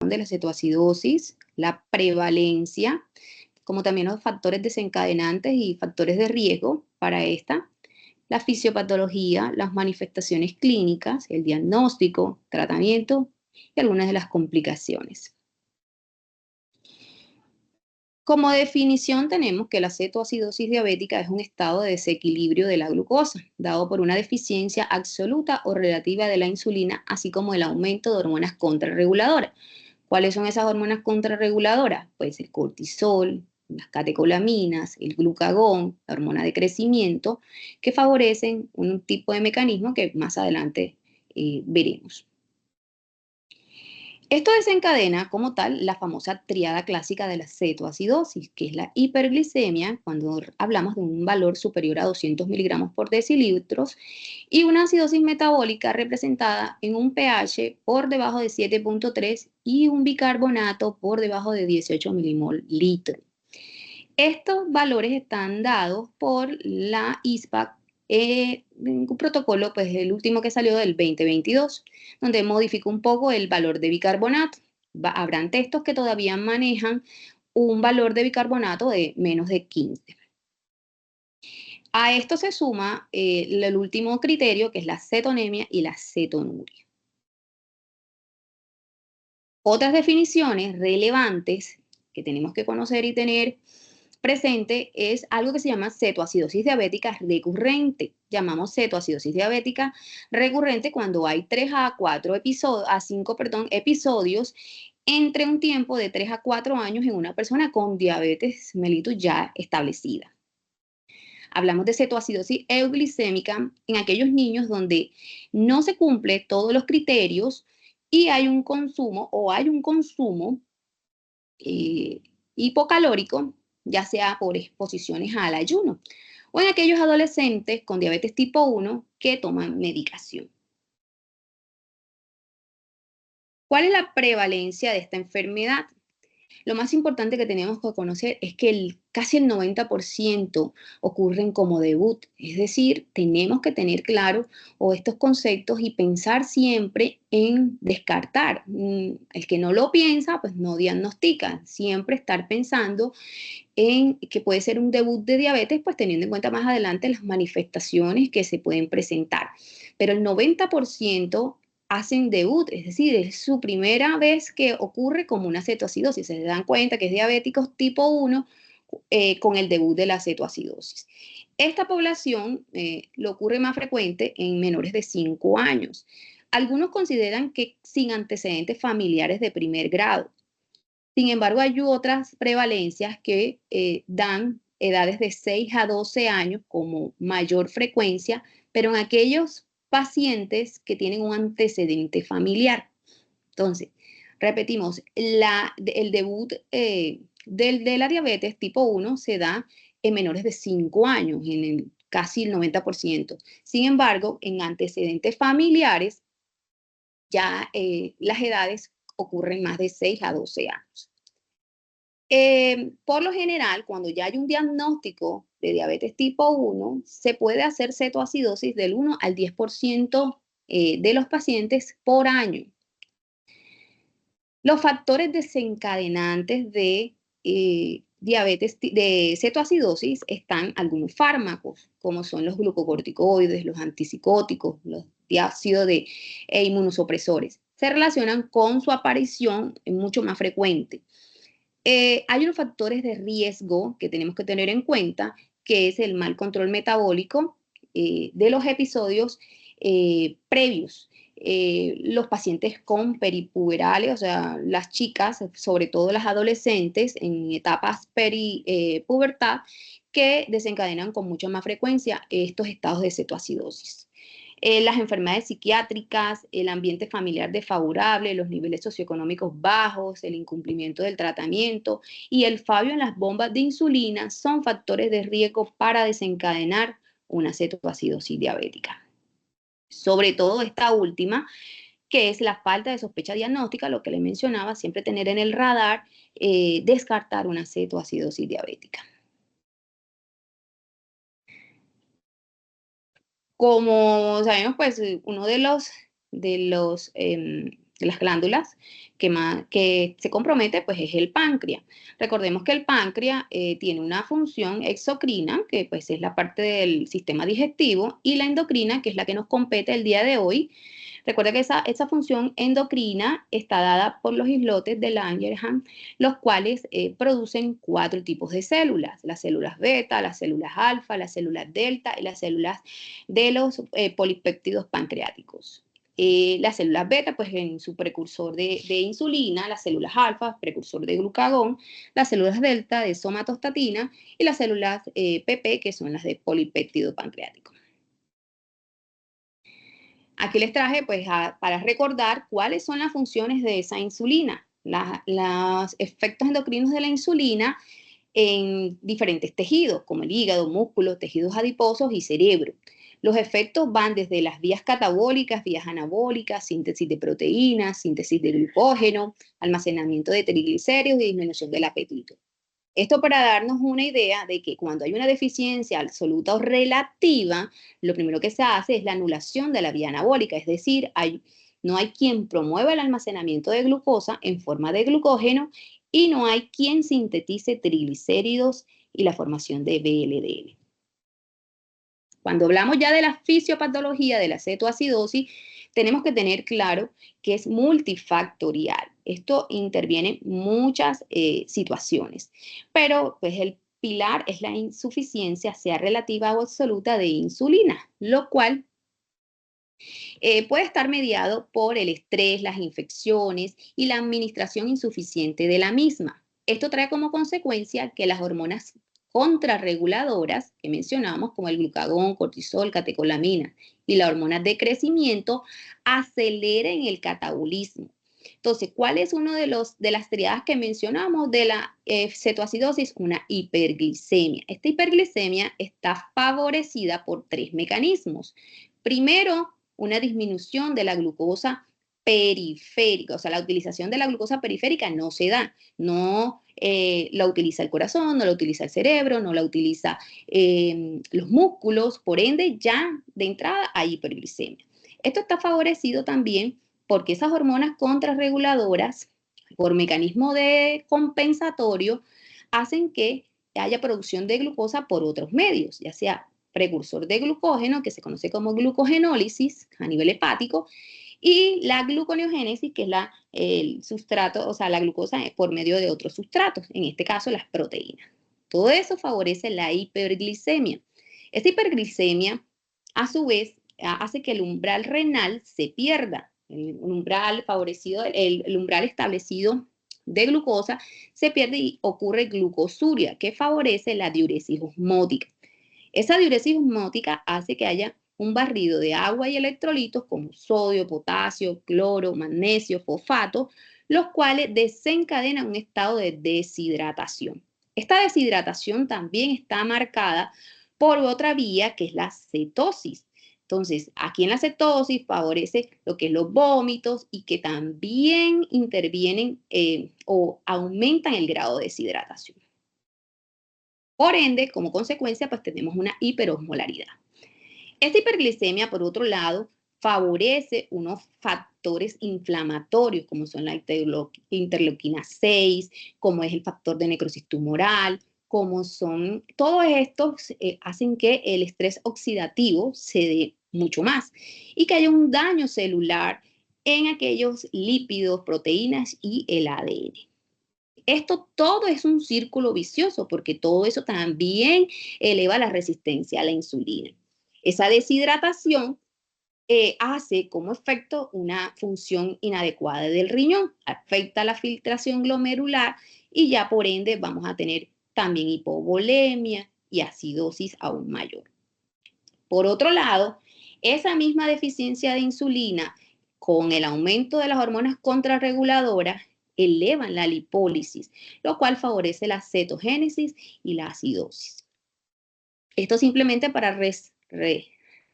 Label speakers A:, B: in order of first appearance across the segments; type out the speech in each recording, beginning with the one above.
A: de la cetoacidosis, la prevalencia, como también los factores desencadenantes y factores de riesgo para esta, la fisiopatología, las manifestaciones clínicas, el diagnóstico, tratamiento y algunas de las complicaciones. Como definición tenemos que la cetoacidosis diabética es un estado de desequilibrio de la glucosa, dado por una deficiencia absoluta o relativa de la insulina, así como el aumento de hormonas contrarreguladoras. ¿Cuáles son esas hormonas contrarreguladoras? Pues el cortisol, las catecolaminas, el glucagón, la hormona de crecimiento, que favorecen un tipo de mecanismo que más adelante veremos. Esto desencadena como tal la famosa triada clásica de la cetoacidosis, que es la hiperglicemia, cuando hablamos de un valor superior a 200 miligramos por decilitros, y una acidosis metabólica representada en un pH por debajo de 7.3 y un bicarbonato por debajo de 18 milimol litro. Estos valores están dados por la ISPAC, un protocolo, pues el último que salió del 2022, donde modificó un poco el valor de bicarbonato. Habrán textos que todavía manejan un valor de bicarbonato de menos de 15. A esto se suma el último criterio, que es la cetonemia y la cetonuria. Otras definiciones relevantes que tenemos que conocer y tener presente es algo que se llama cetoacidosis diabética recurrente. Llamamos cetoacidosis diabética recurrente cuando hay 3 a 5 episodios entre un tiempo de 3 a 4 años en una persona con diabetes mellitus ya establecida. Hablamos de cetoacidosis euglicémica en aquellos niños donde no se cumple todos los criterios y hay un consumo hipocalórico, ya sea por exposiciones al ayuno, o en aquellos adolescentes con diabetes tipo 1 que toman medicación. ¿Cuál es la prevalencia de esta enfermedad? Lo más importante que tenemos que conocer es que casi el 90% ocurren como debut, es decir, tenemos que tener claro estos conceptos y pensar siempre en descartar. El que no lo piensa, pues no diagnostica, siempre estar pensando en que puede ser un debut de diabetes, pues teniendo en cuenta más adelante las manifestaciones que se pueden presentar. Pero el 90% hacen debut, es decir, es su primera vez que ocurre como una cetoacidosis. Se dan cuenta que es diabético tipo 1 con el debut de la cetoacidosis. Esta población lo ocurre más frecuente en menores de 5 años. Algunos consideran que sin antecedentes familiares de primer grado. Sin embargo, hay otras prevalencias que dan edades de 6 a 12 años como mayor frecuencia, pero en aquellos pacientes que tienen un antecedente familiar. Entonces, repetimos, el debut de la diabetes tipo 1 se da en menores de 5 años, casi el 90%. Sin embargo, en antecedentes familiares, ya las edades ocurren más de 6 a 12 años. Por lo general, cuando ya hay un diagnóstico de diabetes tipo 1, se puede hacer cetoacidosis del 1 al 10% de los pacientes por año. Los factores desencadenantes de diabetes, de cetoacidosis, están algunos fármacos, como son los glucocorticoides, los antipsicóticos, los diácidos e inmunosupresores. Se relacionan con su aparición mucho más frecuente. Hay unos factores de riesgo que tenemos que tener en cuenta, que es el mal control metabólico de los episodios previos. Los pacientes con peripuberales, o sea, las chicas, sobre todo las adolescentes en etapas pubertad, que desencadenan con mucha más frecuencia estos estados de cetoacidosis. Las enfermedades psiquiátricas, el ambiente familiar desfavorable, los niveles socioeconómicos bajos, el incumplimiento del tratamiento y el fallo en las bombas de insulina son factores de riesgo para desencadenar una cetoacidosis diabética. Sobre todo esta última, que es la falta de sospecha diagnóstica, lo que les mencionaba, siempre tener en el radar, descartar una cetoacidosis diabética. Como sabemos, pues uno de los las glándulas que se compromete, pues es el páncreas. Recordemos que el páncreas tiene una función exocrina, que pues es la parte del sistema digestivo, y la endocrina, que es la que nos compete el día de hoy. Recuerda que esa función endocrina está dada por los islotes de Langerhans, los cuales producen 4 tipos de células: las células beta, las células alfa, las células delta y las células de los polipéptidos pancreáticos. Las células beta, pues en su precursor de insulina, las células alfa, precursor de glucagón, las células delta de somatostatina y las células PP, que son las de polipéptido pancreático. Aquí les traje, pues, para recordar cuáles son las funciones de esa insulina, los efectos endocrinos de la insulina en diferentes tejidos, como el hígado, músculos, tejidos adiposos y cerebro. Los efectos van desde las vías catabólicas, vías anabólicas, síntesis de proteínas, síntesis de glucógeno, almacenamiento de triglicéridos y disminución del apetito. Esto para darnos una idea de que cuando hay una deficiencia absoluta o relativa, lo primero que se hace es la anulación de la vía anabólica, es decir, no hay quien promueva el almacenamiento de glucosa en forma de glucógeno y no hay quien sintetice triglicéridos y la formación de VLDL. Cuando hablamos ya de la fisiopatología de la cetoacidosis, tenemos que tener claro que es multifactorial. Esto interviene en muchas situaciones, pero pues el pilar es la insuficiencia, sea relativa o absoluta, de insulina, lo cual puede estar mediado por el estrés, las infecciones y la administración insuficiente de la misma. Esto trae como consecuencia que las hormonas contrarreguladoras que mencionamos, como el glucagón, cortisol, catecolamina y la hormona de crecimiento, aceleren el catabolismo. Entonces, ¿cuál es uno de las triadas que mencionamos de la cetoacidosis? Una hiperglicemia. Esta hiperglicemia está favorecida por 3 mecanismos. Primero, una disminución de la glucosa periférica, o sea, la utilización de la glucosa periférica no se da, no la utiliza el corazón, no la utiliza el cerebro, no la utiliza los músculos, por ende ya de entrada hay hiperglicemia. Esto está favorecido también porque esas hormonas contrarreguladoras, por mecanismo de compensatorio, hacen que haya producción de glucosa por otros medios, ya sea precursor de glucógeno, que se conoce como glucogenólisis a nivel hepático, y la gluconeogénesis, que es el sustrato, o sea, la glucosa por medio de otros sustratos, en este caso las proteínas. Todo eso favorece la hiperglicemia. Esta hiperglicemia, a su vez, hace que el umbral renal se pierda. El umbral favorecido, el umbral establecido de glucosa se pierde y ocurre glucosuria, que favorece la diuresis osmótica. Esa diuresis osmótica hace que haya un barrido de agua y electrolitos como sodio, potasio, cloro, magnesio, fosfato, los cuales desencadenan un estado de deshidratación. Esta deshidratación también está marcada por otra vía, que es la cetosis. Entonces, aquí en la cetosis favorece lo que es los vómitos y que también intervienen o aumentan el grado de deshidratación. Por ende, como consecuencia, pues tenemos una hiperosmolaridad. Esta hiperglicemia, por otro lado, favorece unos factores inflamatorios, como son la interleuquina 6, como es el factor de necrosis tumoral, como son, todos estos hacen que el estrés oxidativo se dé mucho más y que haya un daño celular en aquellos lípidos, proteínas y el ADN. Esto todo es un círculo vicioso porque todo eso también eleva la resistencia a la insulina. Esa deshidratación hace como efecto una función inadecuada del riñón, afecta la filtración glomerular y ya por ende vamos a tener también hipovolemia y acidosis aún mayor. Por otro lado, esa misma deficiencia de insulina con el aumento de las hormonas contrarreguladoras elevan la lipólisis, lo cual favorece la cetogénesis y la acidosis. Esto simplemente para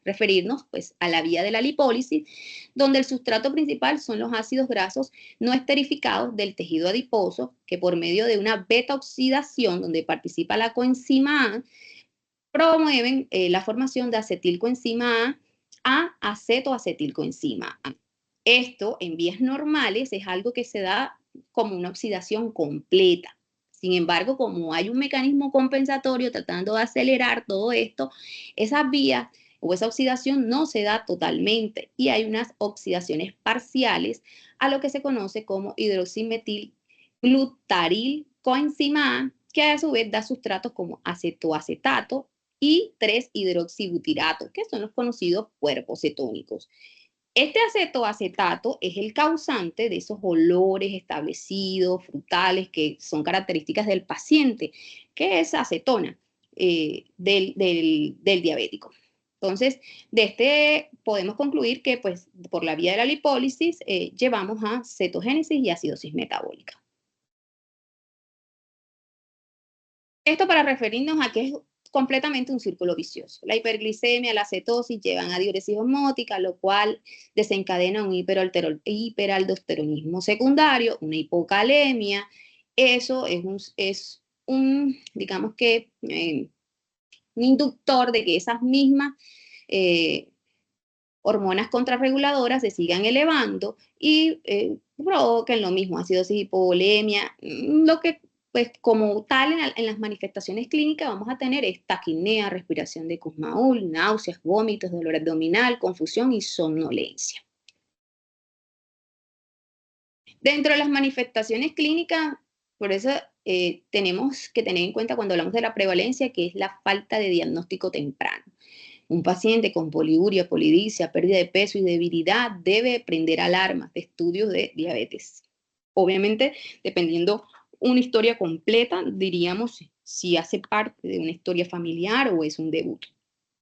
A: referirnos pues, a la vía de la lipólisis, donde el sustrato principal son los ácidos grasos no esterificados del tejido adiposo, que por medio de una beta oxidación, donde participa la coenzima A, promueven la formación de acetilcoenzima A a acetoacetilcoenzima A. Esto en vías normales es algo que se da como una oxidación completa. Sin embargo, como hay un mecanismo compensatorio tratando de acelerar todo esto, esas vías o esa oxidación no se da totalmente y hay unas oxidaciones parciales a lo que se conoce como hidroximetilglutaril coenzima A, que a su vez da sustratos como acetoacetato y 3-hidroxibutirato, que son los conocidos cuerpos cetónicos. Este acetoacetato es el causante de esos olores establecidos, frutales, que son características del paciente, que es acetona del diabético. Entonces, de este podemos concluir que pues, por la vía de la lipólisis llevamos a cetogénesis y acidosis metabólica. Esto para referirnos a que es completamente un círculo vicioso. La hiperglicemia, la cetosis llevan a diuresis osmótica, lo cual desencadena un hiperaldosteronismo secundario, una hipocalemia. Eso digamos que, un inductor de que esas mismas eh, hormonas contrarreguladoras se sigan elevando y provoquen lo mismo, acidosis, hipovolemia, lo que pues como tal en las manifestaciones clínicas vamos a tener es taquipnea, respiración de Kussmaul, náuseas, vómitos, dolor abdominal, confusión y somnolencia. Dentro de las manifestaciones clínicas, por eso tenemos que tener en cuenta cuando hablamos de la prevalencia, que es la falta de diagnóstico temprano. Un paciente con poliuria, polidipsia, pérdida de peso y debilidad debe prender alarmas de estudios de diabetes. Obviamente, dependiendo una historia completa, diríamos si hace parte de una historia familiar o es un debut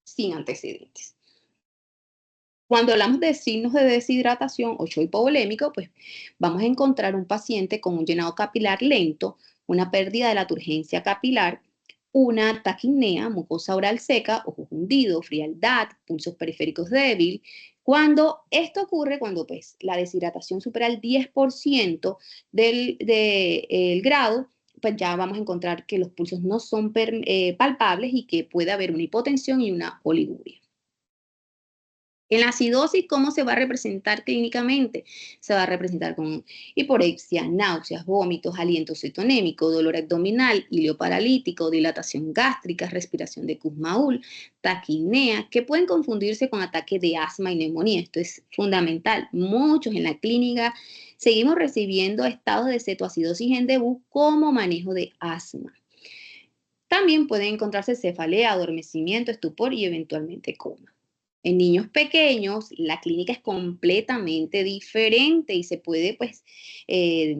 A: sin antecedentes. Cuando hablamos de signos de deshidratación o shock hipovolémico, pues vamos a encontrar un paciente con un llenado capilar lento, una pérdida de la turgencia capilar, una taquipnea, mucosa oral seca, ojos hundidos, frialdad, pulsos periféricos débil. Cuando esto ocurre, cuando pues, la deshidratación supera el 10% del grado, pues ya vamos a encontrar que los pulsos no son palpables y que puede haber una hipotensión y una oliguria. En la acidosis, ¿cómo se va a representar clínicamente? Se va a representar con hiporexia, náuseas, vómitos, aliento cetonémico, dolor abdominal, hilio paralítico, dilatación gástrica, respiración de Kussmaul, taquipnea, que pueden confundirse con ataques de asma y neumonía. Esto es fundamental. Muchos en la clínica seguimos recibiendo estados de cetoacidosis en debut como manejo de asma. También pueden encontrarse cefalea, adormecimiento, estupor y eventualmente coma. En niños pequeños, la clínica es completamente diferente y se puede, pues, eh,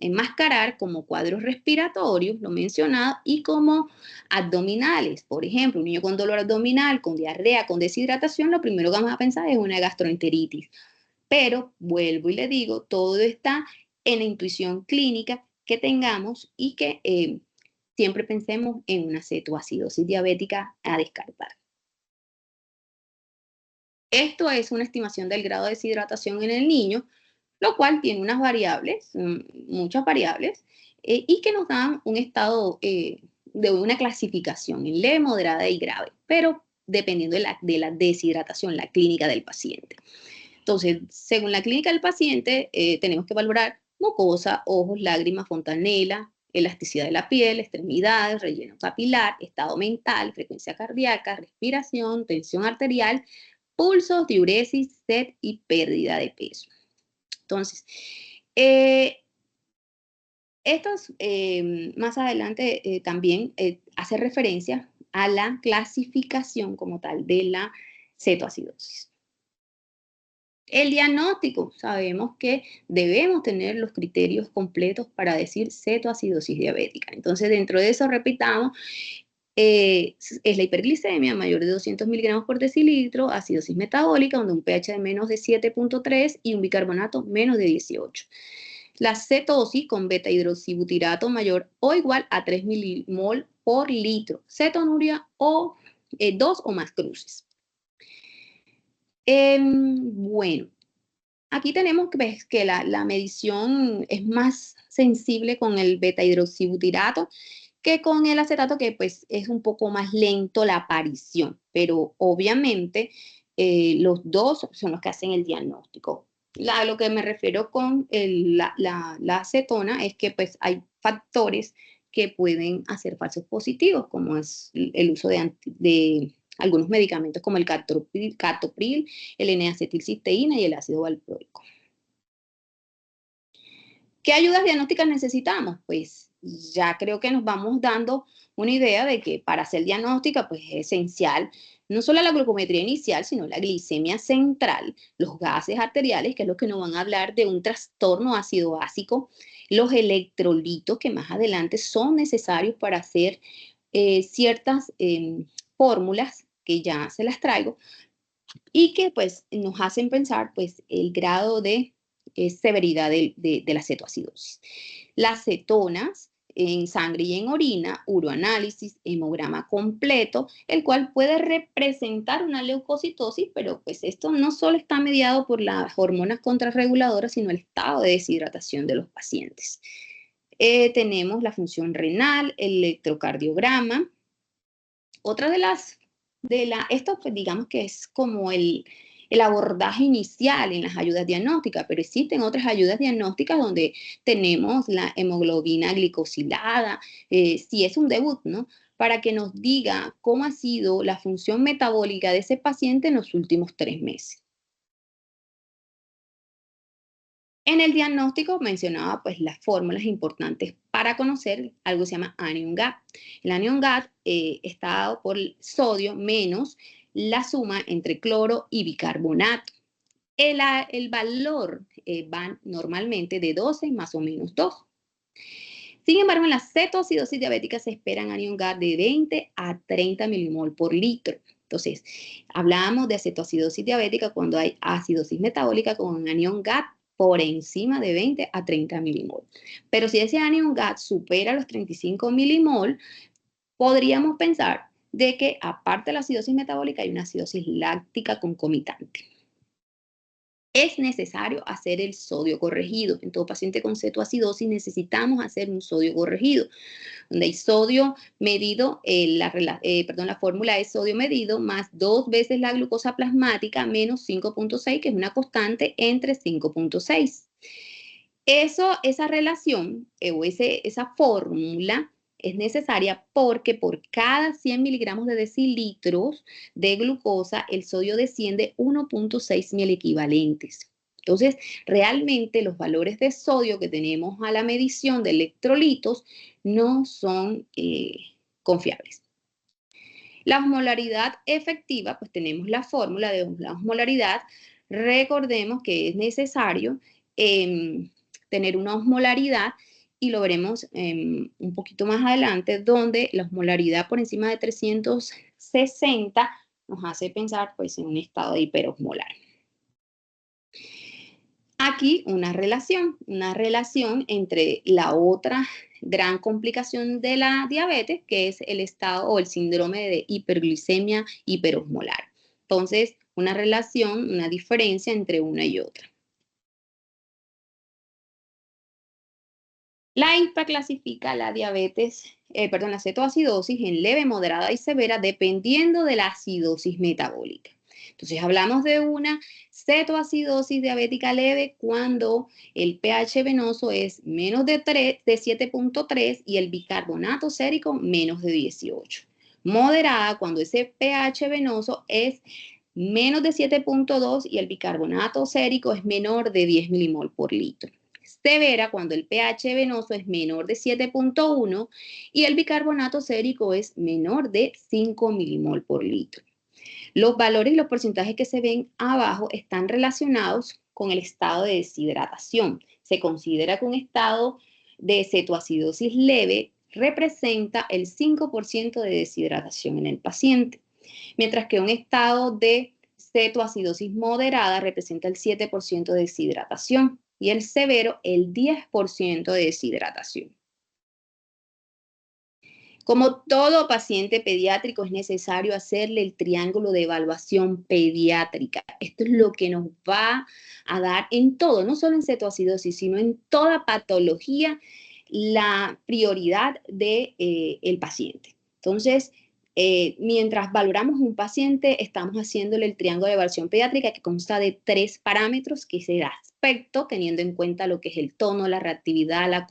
A: enmascarar como cuadros respiratorios, lo mencionado, y como abdominales. Por ejemplo, un niño con dolor abdominal, con diarrea, con deshidratación, lo primero que vamos a pensar es una gastroenteritis. Pero, vuelvo y le digo, todo está en la intuición clínica que tengamos y que siempre pensemos en una cetoacidosis diabética a descartar. Esto es una estimación del grado de deshidratación en el niño, lo cual tiene unas variables, muchas variables, y que nos dan un estado de una clasificación en leve, moderada y grave, pero dependiendo de la deshidratación, la clínica del paciente. Entonces, según la clínica del paciente, tenemos que valorar mucosa, ojos, lágrimas, fontanela, elasticidad de la piel, extremidades, relleno capilar, estado mental, frecuencia cardíaca, respiración, tensión arterial, pulsos, diuresis, sed y pérdida de peso. Entonces, eh, estos más adelante también hace referencia a la clasificación como tal de la cetoacidosis. El diagnóstico, sabemos que debemos tener los criterios completos para decir cetoacidosis diabética. Entonces, dentro de eso, repitamos, es la hiperglicemia mayor de 200 miligramos por decilitro, acidosis metabólica, donde un pH de menos de 7.3 y un bicarbonato menos de 18. La cetosis con beta-hidroxibutirato mayor o igual a 3 milimol por litro. Cetonuria o 2 o más cruces. Bueno, aquí tenemos que la medición es más sensible con el beta-hidroxibutirato que con el acetato, que pues es un poco más lento la aparición, pero obviamente los dos son los que hacen el diagnóstico. Lo que me refiero con la acetona es que pues hay factores que pueden hacer falsos positivos, como es el uso de algunos medicamentos como el captopril, el N-acetilcisteína y el ácido valproico. ¿Qué ayudas diagnósticas necesitamos? Pues ya creo que nos vamos dando una idea de que para hacer diagnóstica pues es esencial no solo la glucometría inicial, sino la glicemia central, los gases arteriales, que es lo que nos van a hablar de un trastorno ácido básico, los electrolitos que más adelante son necesarios para hacer ciertas fórmulas que ya se las traigo, y que pues nos hacen pensar pues el grado de severidad de la cetoacidosis. Las cetonas en sangre y en orina, uroanálisis, hemograma completo, el cual puede representar una leucocitosis, pero pues esto no solo está mediado por las hormonas contrarreguladoras, sino el estado de deshidratación de los pacientes. Tenemos la función renal, el electrocardiograma. Otra esto pues digamos que es como el abordaje inicial en las ayudas diagnósticas, pero existen otras ayudas diagnósticas donde tenemos la hemoglobina glicosilada, si es un debut, ¿no? Para que nos diga cómo ha sido la función metabólica de ese paciente en los últimos 3 meses. En el diagnóstico mencionaba pues las fórmulas importantes para conocer algo que se llama anion gap. El anion gap está dado por sodio menos la suma entre cloro y bicarbonato. El valor va normalmente de 12 más o menos 2. Sin embargo, en la cetoacidosis diabética se esperan anion gap de 20 a 30 milimol por litro. Entonces, hablábamos de acetoacidosis diabética cuando hay acidosis metabólica con un anion gap por encima de 20 a 30 milimol. Pero si ese anion gap supera los 35 milimol, podríamos pensar de que aparte de la acidosis metabólica hay una acidosis láctica concomitante. Es necesario hacer el sodio corregido. En todo paciente con cetoacidosis necesitamos hacer un sodio corregido, donde hay sodio medido, la fórmula es sodio medido más 2 veces la glucosa plasmática menos 5.6, que es una constante entre 5.6. Esa relación esa fórmula es necesaria porque por cada 100 miligramos de decilitros de glucosa, el sodio desciende 1.6 miliequivalentes. Entonces, realmente los valores de sodio que tenemos a la medición de electrolitos no son confiables. La osmolaridad efectiva, pues tenemos la fórmula de la osmolaridad. Recordemos que es necesario tener una osmolaridad, y lo veremos un poquito más adelante, donde la osmolaridad por encima de 360 nos hace pensar pues en un estado de hiperosmolar. Aquí una relación entre la otra gran complicación de la diabetes, que es el estado o el síndrome de hiperglicemia hiperosmolar. Entonces, una relación, una diferencia entre una y otra. La INPA clasifica la la cetoacidosis en leve, moderada y severa dependiendo de la acidosis metabólica. Entonces hablamos de una cetoacidosis diabética leve cuando el pH venoso es menos de 7.3 y el bicarbonato sérico menos de 18. Moderada cuando ese pH venoso es menos de 7.2 y el bicarbonato sérico es menor de 10 milimol por litro. Severa cuando el pH venoso es menor de 7.1 y el bicarbonato sérico es menor de 5 milimol por litro. Los valores y los porcentajes que se ven abajo están relacionados con el estado de deshidratación. Se considera que un estado de cetoacidosis leve representa el 5% de deshidratación en el paciente, mientras que un estado de cetoacidosis moderada representa el 7% de deshidratación y el severo el 10% de deshidratación. Como todo paciente pediátrico, es necesario hacerle el triángulo de evaluación pediátrica. Esto es lo que nos va a dar en todo, no solo en cetoacidosis, sino en toda patología, la prioridad del paciente. Entonces, Mientras valoramos un paciente, estamos haciéndole el triángulo de evaluación pediátrica que consta de 3 parámetros, que es el aspecto, teniendo en cuenta lo que es el tono, la reactividad, la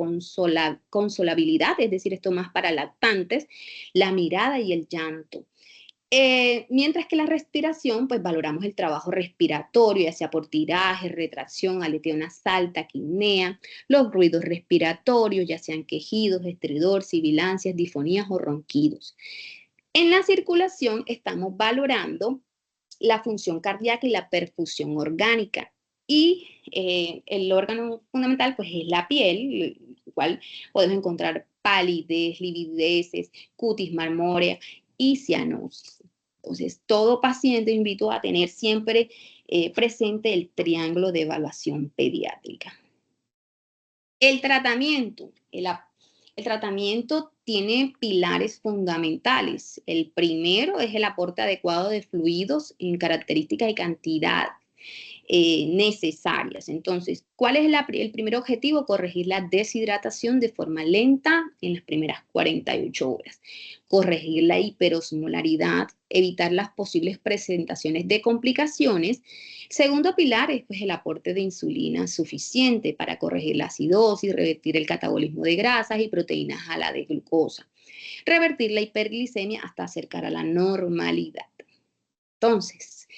A: consolabilidad, es decir, esto más para lactantes, la mirada y el llanto. Mientras que la respiración, pues valoramos el trabajo respiratorio, ya sea por tiraje, retracción, aleteo nasal, taquipnea, los ruidos respiratorios, ya sean quejidos, estridor, sibilancias, difonías o ronquidos. En la circulación estamos valorando la función cardíaca y la perfusión orgánica. Y el órgano fundamental pues es la piel, igual podemos encontrar palidez, livideces, cutis marmórea y cianosis. Entonces, todo paciente invito a tener siempre presente el triángulo de evaluación pediátrica. El tratamiento. El tratamiento tiene pilares fundamentales. El primero es el aporte adecuado de fluidos en características y cantidad necesarias. Entonces, ¿cuál es el primer objetivo? Corregir la deshidratación de forma lenta en las primeras 48 horas. Corregir la hiperosmolaridad, evitar las posibles presentaciones de complicaciones. Segundo pilar es pues, el aporte de insulina suficiente para corregir la acidosis, revertir el catabolismo de grasas y proteínas a la de glucosa. Revertir la hiperglicemia hasta acercar a la normalidad. Entonces,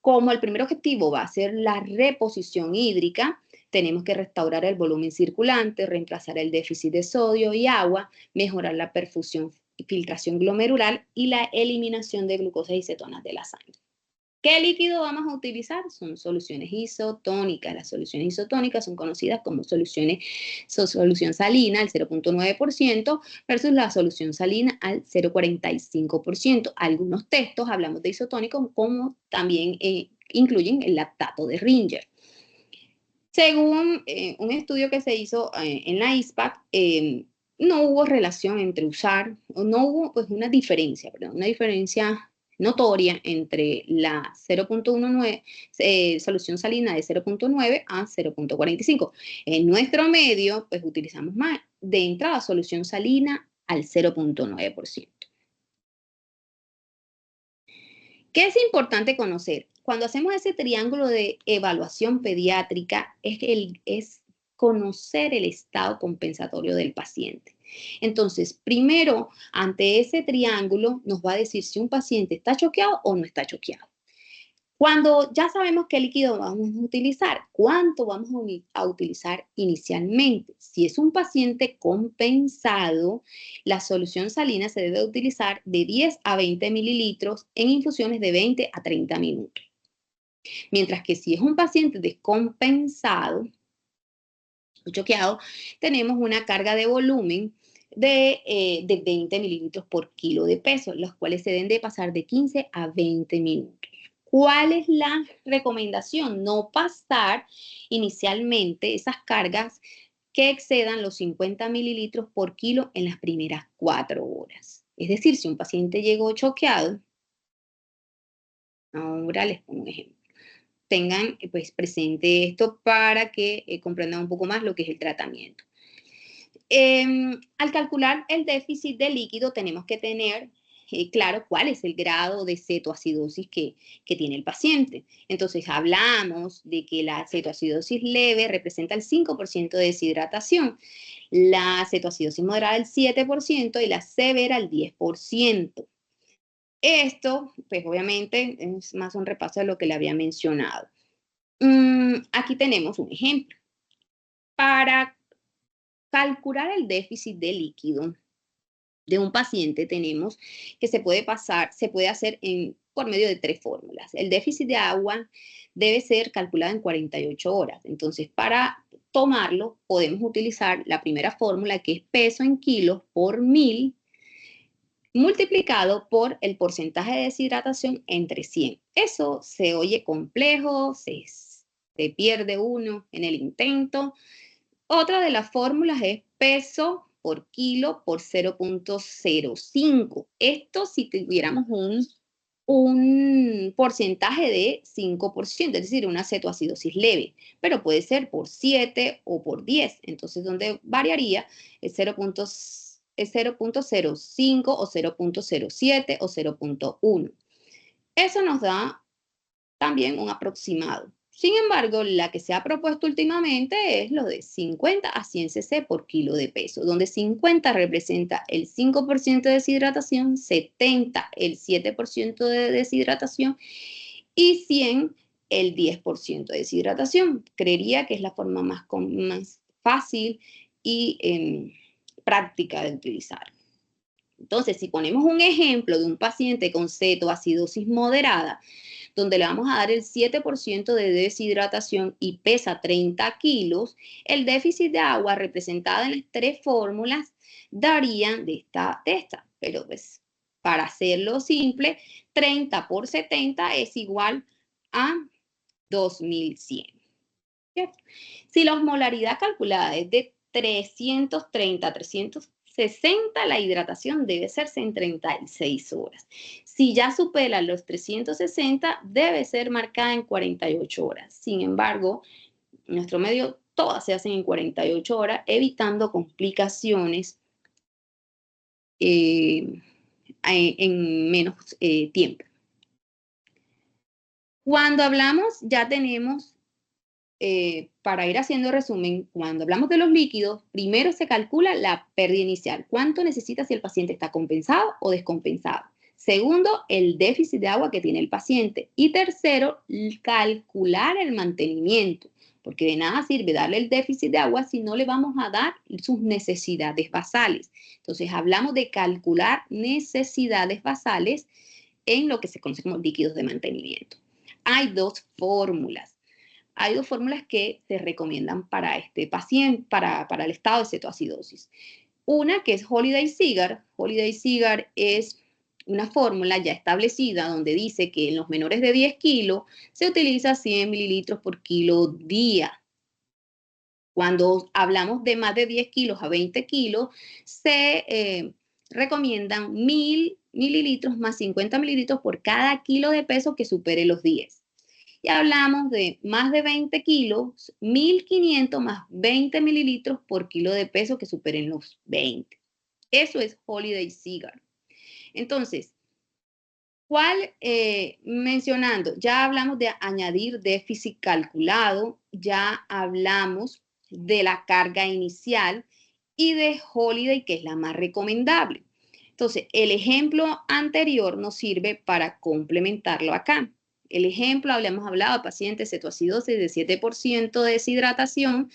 A: como el primer objetivo va a ser la reposición hídrica, tenemos que restaurar el volumen circulante, reemplazar el déficit de sodio y agua, mejorar la perfusión y filtración glomerular y la eliminación de glucosa y cetonas de la sangre. ¿Qué líquido vamos a utilizar? Son soluciones isotónicas. Las soluciones isotónicas son conocidas como solución salina al 0.9% versus la solución salina al 0.45%. Algunos textos hablamos de isotónicos como también incluyen el lactato de Ringer. Según un estudio que se hizo en la ISPAC, no hubo relación entre no hubo pues una diferencia notoria entre la 0.19 solución salina de 0.9 a 0.45. En nuestro medio, pues utilizamos más de entrada solución salina al 0.9%. ¿Qué es importante conocer? Cuando hacemos ese triángulo de evaluación pediátrica, es conocer el estado compensatorio del paciente. Entonces, primero, ante ese triángulo, nos va a decir si un paciente está choqueado o no está choqueado. Cuando ya sabemos qué líquido vamos a utilizar, cuánto vamos a utilizar inicialmente. Si es un paciente compensado, la solución salina se debe utilizar de 10 a 20 mililitros en infusiones de 20 a 30 minutos. Mientras que si es un paciente descompensado o choqueado, tenemos una carga de volumen de 20 mililitros por kilo de peso, los cuales se deben de pasar de 15 a 20 minutos. ¿Cuál es la recomendación? No pasar inicialmente esas cargas que excedan los 50 mililitros por kilo en las primeras 4 horas. Es decir, si un paciente llegó choqueado, ahora les pongo un ejemplo. Tengan pues presente esto para que comprendan un poco más lo que es el tratamiento. Al calcular el déficit de líquido tenemos que tener claro cuál es el grado de cetoacidosis que tiene el paciente. Entonces hablamos de que la cetoacidosis leve representa el 5% de deshidratación, la cetoacidosis moderada el 7% y la severa el 10%. Esto, pues obviamente, es más un repaso de lo que le había mencionado. Aquí tenemos un ejemplo. Para calcular el déficit de líquido de un paciente tenemos que se puede hacer por medio de 3 fórmulas. El déficit de agua debe ser calculado en 48 horas. Entonces, para tomarlo, podemos utilizar la primera fórmula, que es peso en kilos por 1000, multiplicado por el porcentaje de deshidratación entre 100. Eso se oye complejo, se pierde uno en el intento. Otra de las fórmulas es peso por kilo por 0.05. Esto si tuviéramos un porcentaje de 5%, es decir, una cetoacidosis leve, pero puede ser por 7 o por 10. Entonces, donde variaría es es 0.05 o 0.07 o 0.1. Eso nos da también un aproximado. Sin embargo, la que se ha propuesto últimamente es lo de 50 a 100 cc por kilo de peso, donde 50 representa el 5% de deshidratación, 70 el 7% de deshidratación y 100 el 10% de deshidratación. Creería que es la forma más fácil y práctica de utilizar. Entonces, si ponemos un ejemplo de un paciente con cetoacidosis moderada, donde le vamos a dar el 7% de deshidratación y pesa 30 kilos, el déficit de agua representado en las tres fórmulas darían de esta. Pero pues, para hacerlo simple, 30 por 70 es igual a 2100. ¿Cierto? Si la osmolaridad calculada es de 330 a 360, la hidratación debe hacerse en 36 horas. Si ya supera los 360, debe ser marcada en 48 horas. Sin embargo, en nuestro medio todas se hacen en 48 horas, evitando complicaciones en menos tiempo. Cuando hablamos, ya tenemos para ir haciendo resumen, cuando hablamos de los líquidos, primero se calcula la pérdida inicial. ¿Cuánto necesita si el paciente está compensado o descompensado? Segundo, el déficit de agua que tiene el paciente. Y tercero, calcular el mantenimiento, porque de nada sirve darle el déficit de agua si no le vamos a dar sus necesidades basales. Entonces, hablamos de calcular necesidades basales en lo que se conoce como líquidos de mantenimiento. Hay dos fórmulas. Hay dos fórmulas que se recomiendan para este paciente, para el estado de cetoacidosis. Una que es Holiday-Seagar. Holiday-Seagar es una fórmula ya establecida donde dice que en los menores de 10 kilos se utiliza 100 mililitros por kilo día. Cuando hablamos de más de 10 kilos a 20 kilos, se recomiendan 1000 mililitros más 50 mililitros por cada kilo de peso que supere los 10. Y hablamos de más de 20 kilos, 1500 más 20 mililitros por kilo de peso que superen los 20. Eso es Holiday-Seagar. Entonces, mencionando, ya hablamos de añadir déficit calculado, ya hablamos de la carga inicial y de Holiday, que es la más recomendable. Entonces, el ejemplo anterior nos sirve para complementarlo acá. El ejemplo, habíamos hablado de pacientes cetoacidosis de 7% de deshidratación,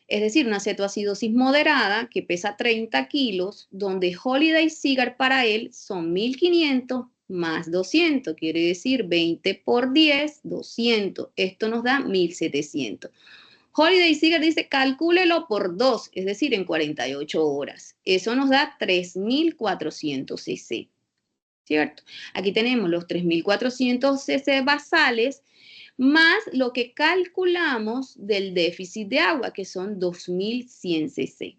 A: es decir, una cetoacidosis moderada que pesa 30 kilos, donde Holiday-Seagar para él son 1500 más 200, quiere decir 20 por 10, 200. Esto nos da 1700. Holiday-Seagar dice, calcúlelo por 2, es decir, en 48 horas. Eso nos da 3400 cc. ¿Cierto? Aquí tenemos los 3400 cc basales más lo que calculamos del déficit de agua, que son 2100 cc.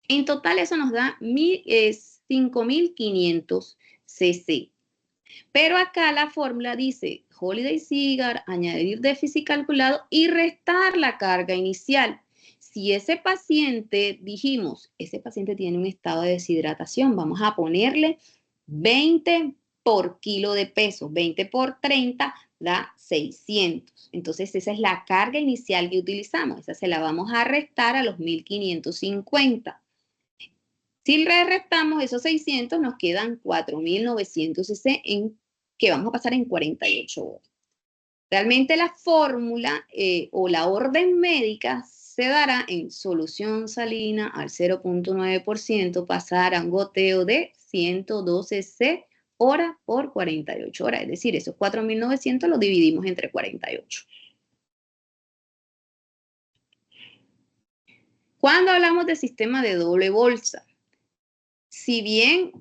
A: En total eso nos da 5500 cc. Pero acá la fórmula dice Holiday-Seagar, añadir déficit calculado y restar la carga inicial. Si ese paciente, dijimos, ese paciente tiene un estado de deshidratación, vamos a ponerle 20 por kilo de peso, 20 por 30 da 600. Entonces esa es la carga inicial que utilizamos, esa se la vamos a restar a los 1550. Si le restamos esos 600, nos quedan 4900 cc que vamos a pasar en 48 horas. Realmente la fórmula o la orden médica se dará en solución salina al 0.9%, pasar a un goteo de 112 cc hora por 48 horas. Es decir, esos 4900 los dividimos entre 48. Cuando hablamos de sistema de doble bolsa, si bien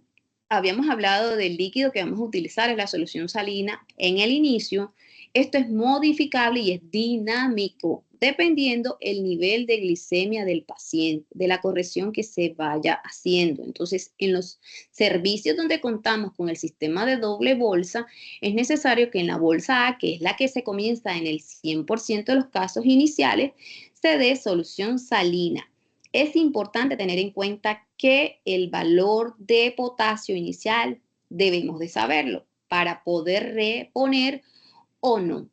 A: habíamos hablado del líquido que vamos a utilizar en la solución salina en el inicio, esto es modificable y es dinámico, dependiendo el nivel de glicemia del paciente, de la corrección que se vaya haciendo. Entonces, en los servicios donde contamos con el sistema de doble bolsa, es necesario que en la bolsa A, que es la que se comienza en el 100% de los casos iniciales, se dé solución salina. Es importante tener en cuenta que el valor de potasio inicial debemos de saberlo para poder reponer o no.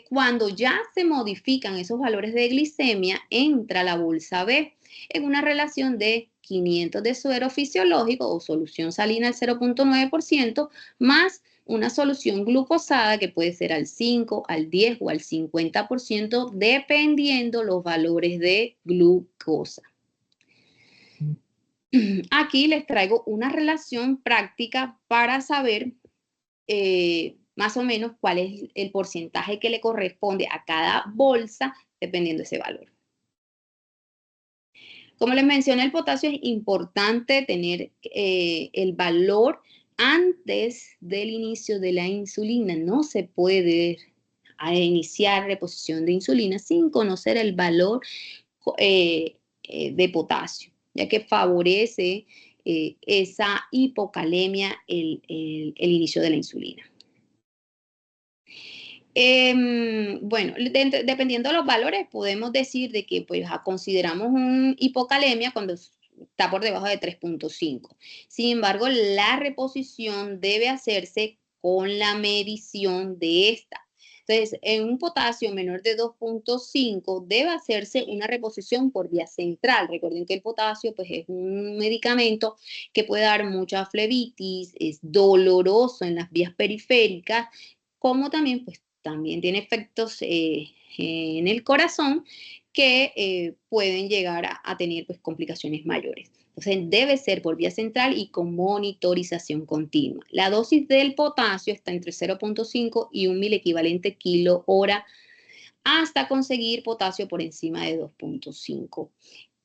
A: Cuando ya se modifican esos valores de glicemia, entra la bolsa B en una relación de 500 de suero fisiológico o solución salina al 0,9% más una solución glucosada que puede ser al 5, al 10 o al 50% dependiendo los valores de glucosa. Aquí les traigo una relación práctica para saber más o menos cuál es el porcentaje que le corresponde a cada bolsa dependiendo de ese valor. Como les mencioné, el potasio es importante tener el valor antes del inicio de la insulina. No se puede iniciar reposición de insulina sin conocer el valor de potasio, ya que favorece esa hipocalemia el inicio de la insulina. Bueno, dependiendo de los valores, podemos decir de que pues, consideramos un hipocalemia cuando está por debajo de 3,5. Sin embargo, la reposición debe hacerse con la medición de esta. Entonces, en un potasio menor de 2,5 debe hacerse una reposición por vía central. Recuerden que el potasio pues, es un medicamento que puede dar mucha flebitis, es doloroso en las vías periféricas, como también pues, también tiene efectos en el corazón que pueden llegar a tener pues, complicaciones mayores. Entonces, debe ser por vía central y con monitorización continua. La dosis del potasio está entre 0,5 y 1 milequivalente kilo hora hasta conseguir potasio por encima de 2,5.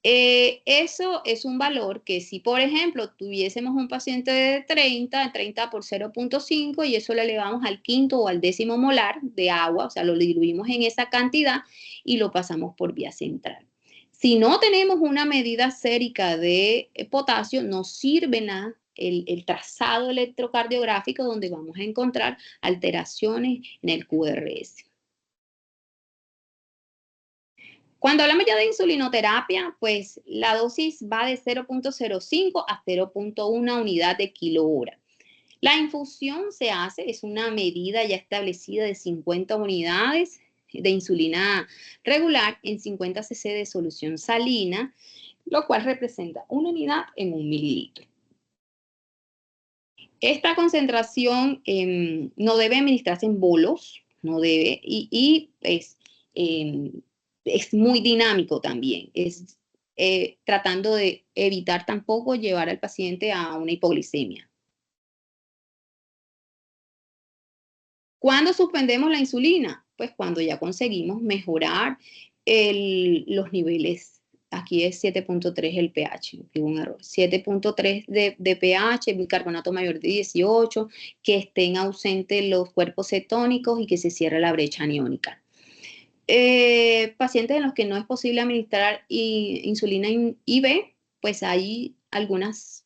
A: Eso es un valor que si, por ejemplo, tuviésemos un paciente de 30 por 0,5 y eso lo elevamos al quinto o al décimo molar de agua, o sea, lo diluimos en esa cantidad y lo pasamos por vía central. Si no tenemos una medida sérica de potasio, nos sirve nada el trazado electrocardiográfico donde vamos a encontrar alteraciones en el QRS. Cuando hablamos ya de insulinoterapia, pues la dosis va de 0,05 a 0,1 unidad de kilo hora. La infusión se hace, es una medida ya establecida de 50 unidades de insulina regular en 50 cc de solución salina, lo cual representa una unidad en 1 mililitro. Esta concentración no debe administrarse en bolos, no debe, pues, es muy dinámico también, es tratando de evitar tampoco llevar al paciente a una hipoglicemia. ¿Cuándo suspendemos la insulina? Pues cuando ya conseguimos mejorar los niveles. Aquí es 7,3 el pH, hubo un error. 7,3 de pH, bicarbonato mayor de 18, que estén ausentes los cuerpos cetónicos y que se cierre la brecha aniónica. Pacientes en los que no es posible administrar insulina IV, pues hay algunas,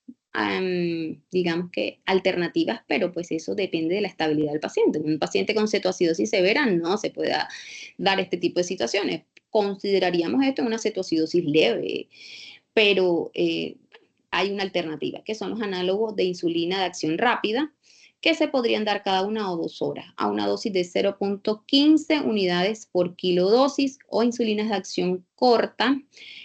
A: digamos que alternativas, pero pues eso depende de la estabilidad del paciente. Un paciente con cetoacidosis severa no se puede dar este tipo de situaciones. Consideraríamos esto una cetoacidosis leve, pero hay una alternativa, que son los análogos de insulina de acción rápida, que se podrían dar cada 1 o 2 horas a una dosis de 0,15 unidades por kilodosis o insulinas de acción corta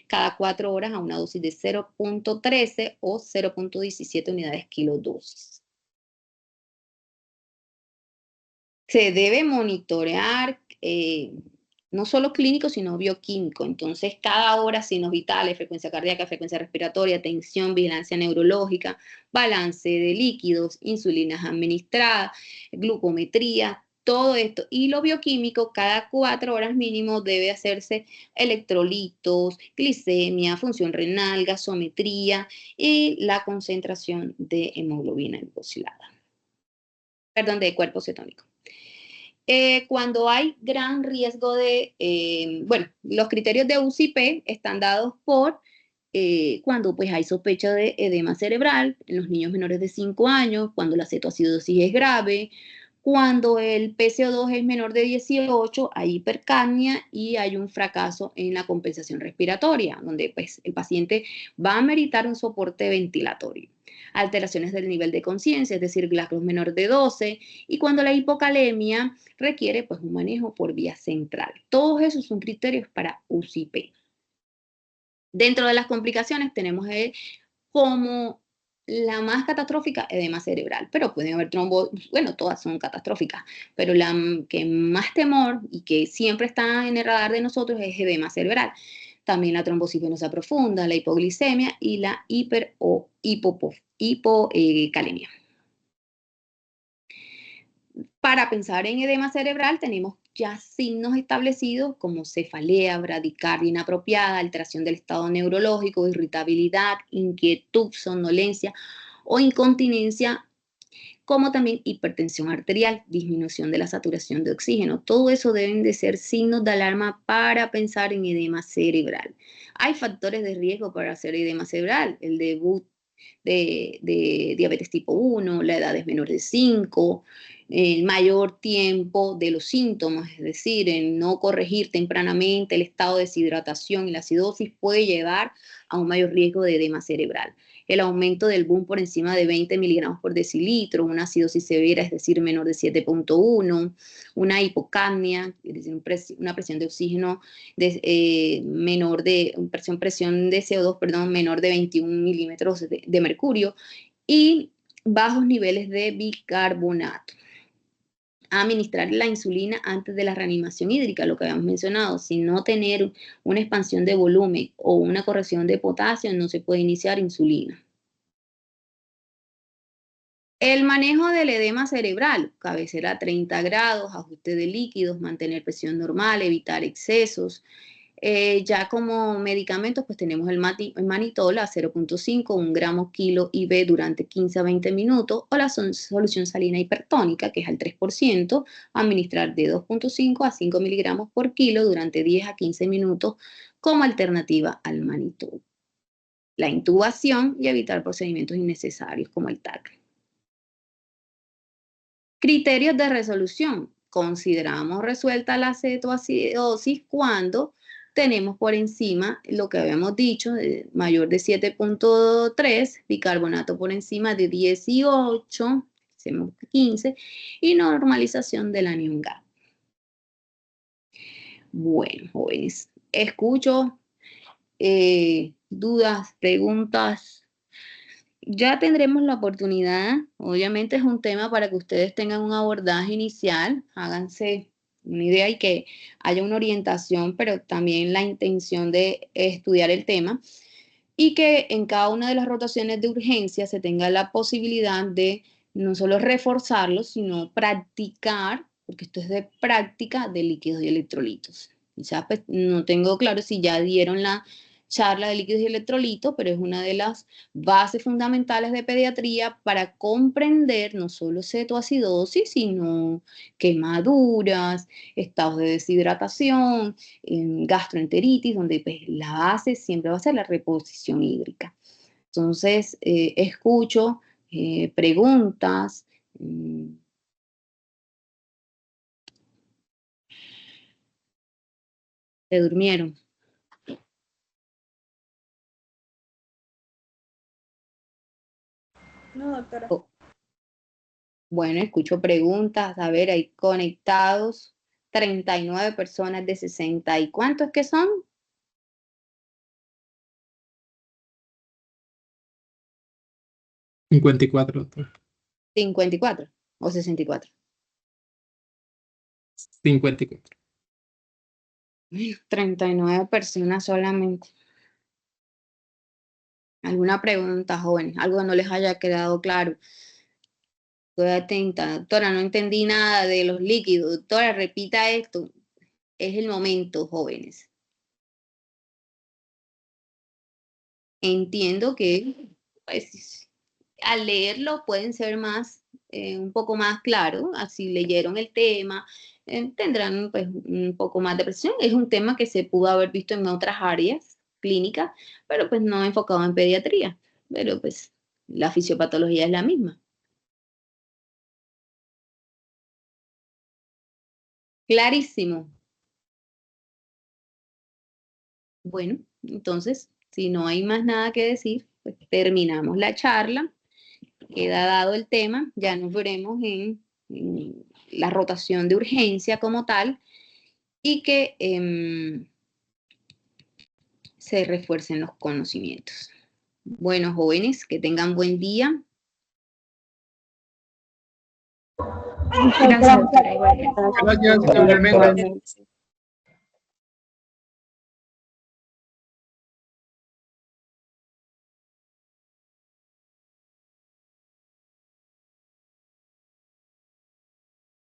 A: cada 4 horas a una dosis de 0,13 o 0,17 unidades kilodosis. Se debe monitorear no solo clínico, sino bioquímico. Entonces, cada hora, signos vitales, frecuencia cardíaca, frecuencia respiratoria, tensión, vigilancia neurológica, balance de líquidos, insulinas administradas, glucometría, todo esto. Y lo bioquímico, cada 4 horas mínimo debe hacerse electrolitos, glicemia, función renal, gasometría y la concentración de hemoglobina glucosilada. Perdón, de cuerpo cetónico. Cuando hay gran riesgo de, bueno, los criterios de UCP están dados por cuando pues hay sospecha de edema cerebral en los niños menores de 5 años, cuando la cetoacidosis es grave, Cuando el PCO2 es menor de 18, hay hipercapnia y hay un fracaso en la compensación respiratoria, donde pues, el paciente va a meritar un soporte ventilatorio. Alteraciones del nivel de conciencia, es decir, GLaCOS menor de 12, y cuando la hipocalemia requiere pues, un manejo por vía central. Todos esos son criterios para UCI-P. Dentro de las complicaciones tenemos como la más catastrófica, edema cerebral, pero pueden haber bueno, todas son catastróficas, pero la que más temor y que siempre está en el radar de nosotros es edema cerebral. También la trombosis venosa profunda, la hipoglicemia y la hipocalemia. Para pensar en edema cerebral tenemos ya signos establecidos como cefalea, bradicardia inapropiada, alteración del estado neurológico, irritabilidad, inquietud, somnolencia o incontinencia, como también hipertensión arterial, disminución de la saturación de oxígeno. Todo eso deben de ser signos de alarma para pensar en edema cerebral. Hay factores de riesgo para hacer edema cerebral, el debut de diabetes tipo 1, la edad es menor de 5, el mayor tiempo de los síntomas, es decir, en no corregir tempranamente el estado de deshidratación y la acidosis puede llevar a un mayor riesgo de edema cerebral. El aumento del boom por encima de 20 miligramos por decilitro, una acidosis severa, es decir, menor de 7.1, una hipocapnia, es decir, una presión de oxígeno menor de, presión de CO2, perdón, menor de 21 milímetros de mercurio y bajos niveles de bicarbonato. Administrar la insulina antes de la reanimación hídrica, lo que habíamos mencionado, si no tener una expansión de volumen o una corrección de potasio, no se puede iniciar insulina. El manejo del edema cerebral, cabecera a 30 grados, ajuste de líquidos, mantener presión normal, evitar excesos. Ya como medicamentos, pues tenemos el manitol a 0.5, 1 gramo kilo IV durante 15 a 20 minutos, o la solución salina hipertónica, que es al 3%, administrar de 2.5 a 5 miligramos por kilo durante 10 a 15 minutos como alternativa al manitol. La intubación y evitar procedimientos innecesarios como el TAC. Criterios de resolución. Consideramos resuelta la cetoacidosis cuando tenemos por encima lo que habíamos dicho, mayor de 7.3, bicarbonato por encima de 18, 15, y normalización del anión GAP. Bueno, jóvenes, escucho dudas, preguntas. Ya tendremos la oportunidad, obviamente es un tema para que ustedes tengan un abordaje inicial, háganse una idea y que haya una orientación, pero también la intención de estudiar el tema y que en cada una de las rotaciones de urgencia se tenga la posibilidad de no solo reforzarlo, sino practicar, porque esto es de práctica de líquidos y electrolitos. Quizás pues, no tengo claro si ya dieron la charla de líquidos y electrolitos, pero es una de las bases fundamentales de pediatría para comprender no solo cetoacidosis, sino quemaduras, estados de deshidratación, gastroenteritis, donde pues, la base siempre va a ser la reposición hídrica. Entonces, escucho preguntas. ¿Se durmieron?
B: No, doctora.
A: Oh, bueno, escucho preguntas. A ver, hay conectados 39 personas de 60. ¿Y cuántos que son?
C: 54, doctor.
A: 54 o 64.
C: 54.
A: 39 personas solamente. ¿Alguna pregunta, joven? ¿Algo que no les haya quedado claro? Estoy atenta, doctora, no entendí nada de los líquidos. Doctora, repita esto. Es el momento, jóvenes. Entiendo que, pues, al leerlo pueden ser más, un poco más claros, así leyeron el tema, tendrán pues un poco más de presión. Es un tema que se pudo haber visto en otras áreas clínicas, pero pues no enfocado en pediatría, pero pues la fisiopatología es la misma. Clarísimo. Bueno, entonces, si no hay más nada que decir, pues terminamos la charla. Queda dado el tema, ya nos veremos en la rotación de urgencia como tal y que se refuercen los conocimientos. Bueno, jóvenes, que tengan buen día.
B: Gracias, doctora. Igualmente.
C: Gracias, igualmente.
B: Igualmente.